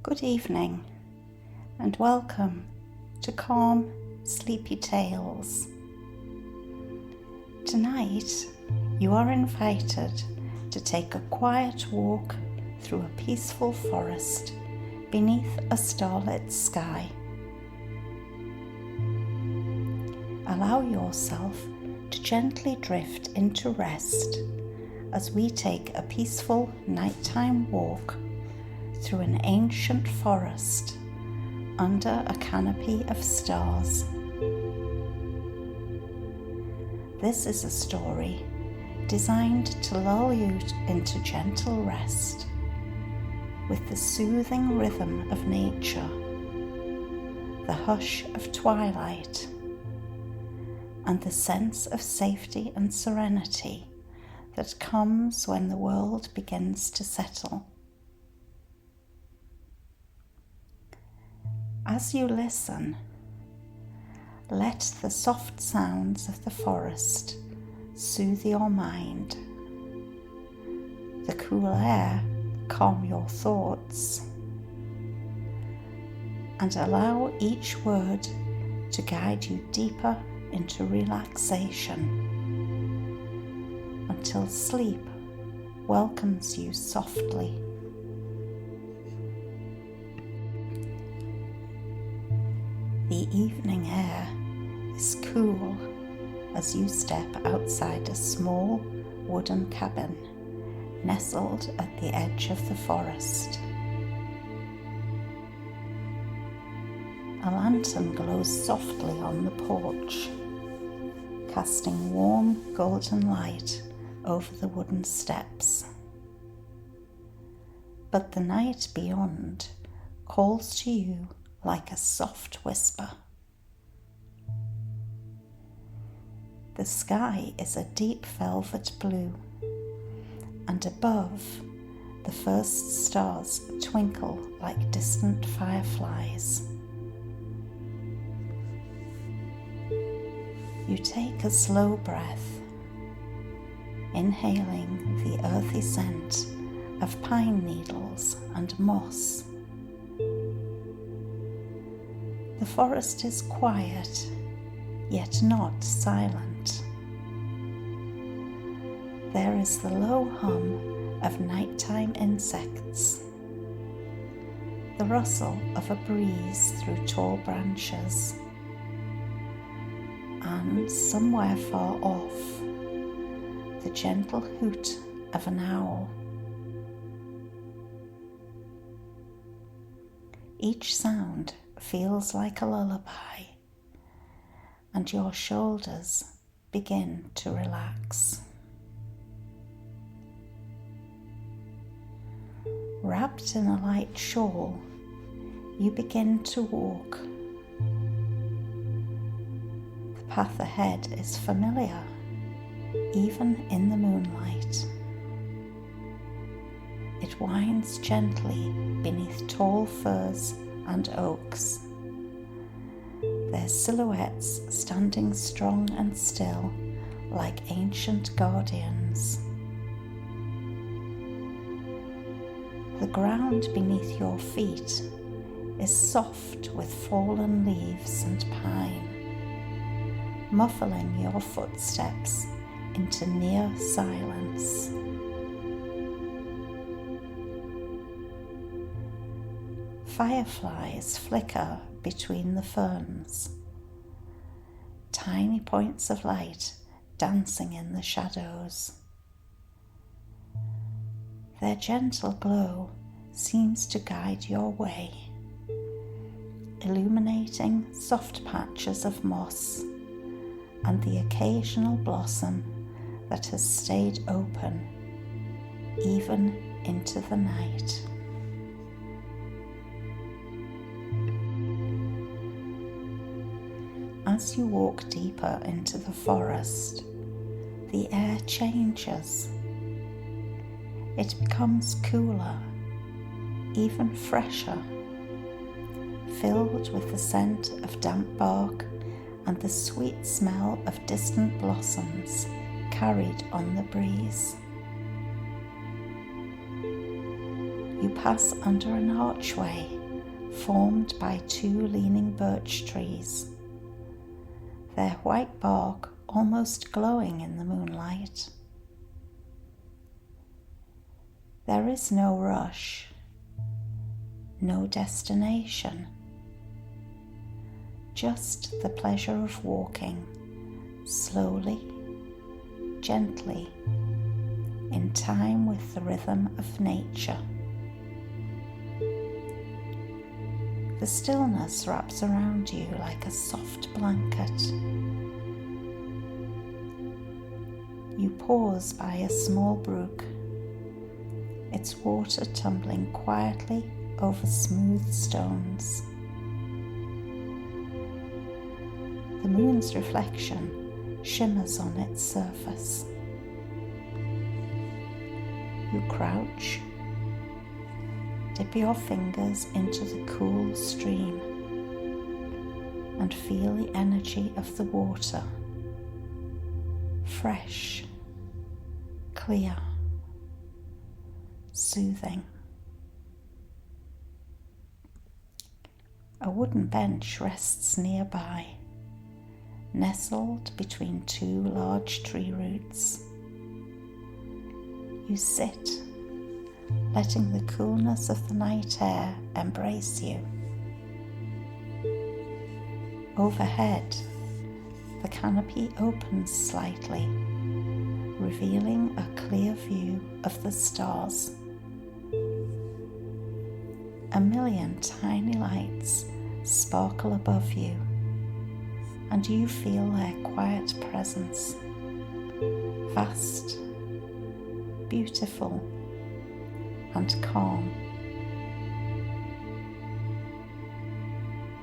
Good evening and welcome to Calm, Sleepy Tales. Tonight you are invited to take a quiet walk through a peaceful forest beneath a starlit sky. Allow yourself to gently drift into rest as we take a peaceful nighttime walk through an ancient forest under a canopy of stars. This is a story designed to lull you into gentle rest with the soothing rhythm of nature, the hush of twilight, and the sense of safety and serenity that comes when the world begins to settle. As you listen, let the soft sounds of the forest soothe your mind, the cool air calm your thoughts, and allow each word to guide you deeper into relaxation until sleep welcomes you softly. The evening air is cool as you step outside a small wooden cabin nestled at the edge of the forest. A lantern glows softly on the porch, casting warm golden light over the wooden steps. But the night beyond calls to you like a soft whisper. The sky is a deep velvet blue, and above, the first stars twinkle like distant fireflies. You take a slow breath, inhaling the earthy scent of pine needles and moss. The forest is quiet, yet not silent. There is the low hum of nighttime insects, the rustle of a breeze through tall branches, and somewhere far off, the gentle hoot of an owl. Each sound feels like a lullaby, and your shoulders begin to relax. Wrapped in a light shawl, you begin to walk. The path ahead is familiar, even in the moonlight. It winds gently beneath tall firs and oaks, their silhouettes standing strong and still like ancient guardians. The ground beneath your feet is soft with fallen leaves and pine, muffling your footsteps into near silence. Fireflies flicker between the ferns, tiny points of light dancing in the shadows. Their gentle glow seems to guide your way, illuminating soft patches of moss and the occasional blossom that has stayed open even into the night. As you walk deeper into the forest, the air changes. It becomes cooler, even fresher, filled with the scent of damp bark and the sweet smell of distant blossoms carried on the breeze. You pass under an archway formed by two leaning birch trees, their white bark almost glowing in the moonlight. There is no rush, no destination, just the pleasure of walking slowly, gently, in time with the rhythm of nature. The stillness wraps around you like a soft blanket. You pause by a small brook, its water tumbling quietly over smooth stones. The moon's reflection shimmers on its surface. You crouch, dip your fingers into the cool stream, and feel the energy of the water, fresh, clear, soothing. A wooden bench rests nearby, nestled between two large tree roots. You sit, letting the coolness of the night air embrace you. Overhead, the canopy opens slightly, revealing a clear view of the stars. A million tiny lights sparkle above you, and you feel their quiet presence, vast, beautiful, and calm.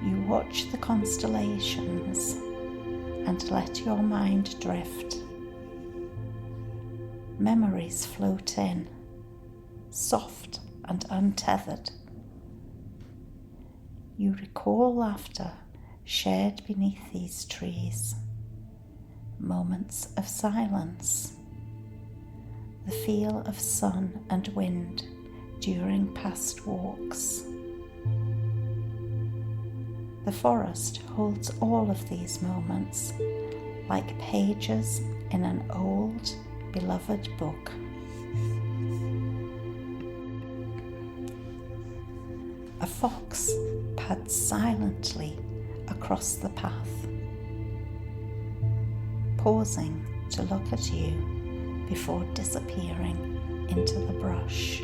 You watch the constellations and let your mind drift. Memories float in, soft and untethered. You recall laughter shared beneath these trees, moments of silence, the feel of sun and wind during past walks. The forest holds all of these moments like pages in an old, beloved book. A fox pads silently across the path, pausing to look at you before disappearing into the brush.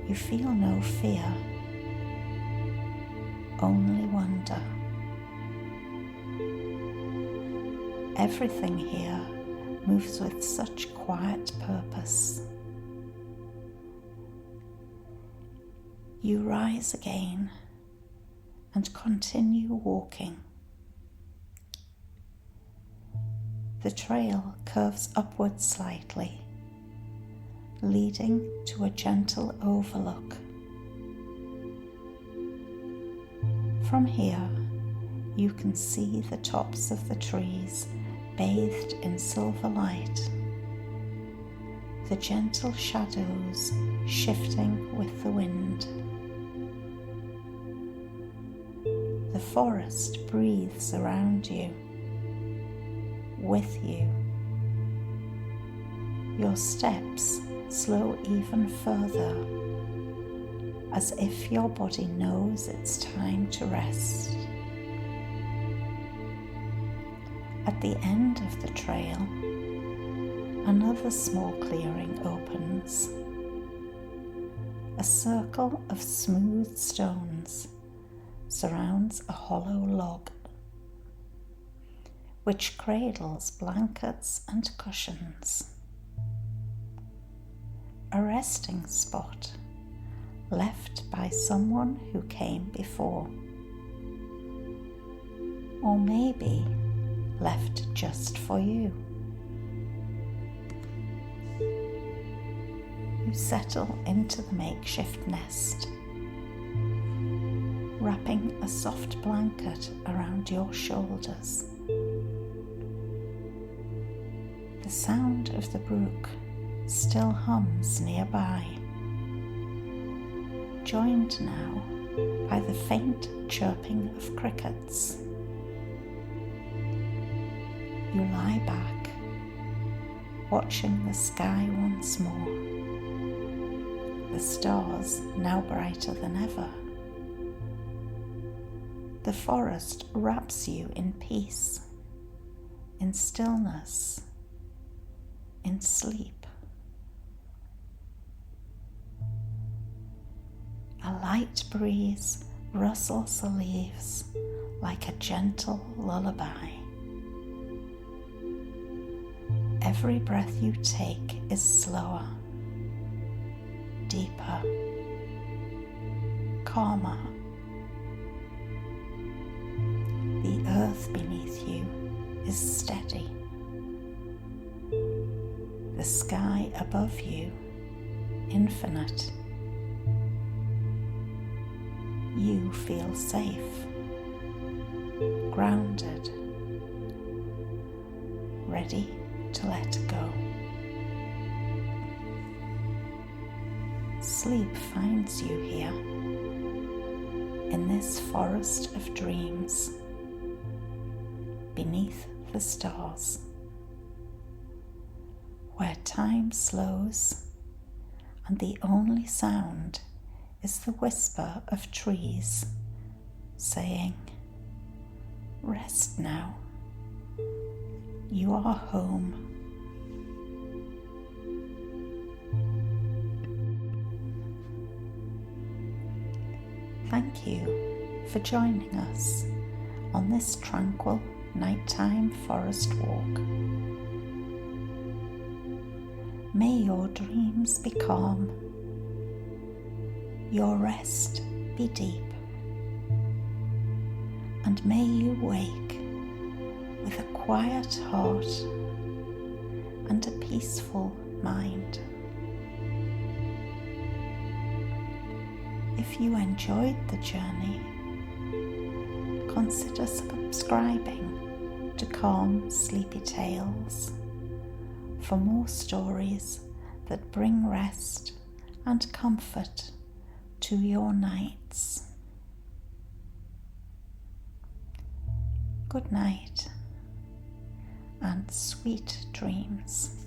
You feel no fear, only wonder. Everything here moves with such quiet purpose. You rise again and continue walking. The trail curves upwards slightly, leading to a gentle overlook. From here, you can see the tops of the trees bathed in silver light, the gentle shadows shifting with the wind. The forest breathes around you, with you. Your steps slow even further, as if your body knows it's time to rest. At the end of the trail, another small clearing opens. A circle of smooth stones surrounds a hollow log, which cradles blankets and cushions. A resting spot left by someone who came before, or maybe left just for you. You settle into the makeshift nest, wrapping a soft blanket around your shoulders. The sound of the brook still hums nearby, joined now by the faint chirping of crickets. You lie back, watching the sky once more, the stars now brighter than ever. The forest wraps you in peace, in stillness, in sleep. A light breeze rustles the leaves like a gentle lullaby. Every breath you take is slower, deeper, calmer. The earth beneath you is steady. The sky above you, infinite. You feel safe, grounded, ready to let go. Sleep finds you here, in this forest of dreams, beneath the stars, where time slows and the only sound is the whisper of trees saying, "Rest now, you are home." Thank you for joining us on this tranquil nighttime forest walk. May your dreams be calm, your rest be deep, and may you wake with a quiet heart and a peaceful mind. If you enjoyed the journey, consider subscribing to Calm Sleepy Tales for more stories that bring rest and comfort to your nights. Good night and sweet dreams.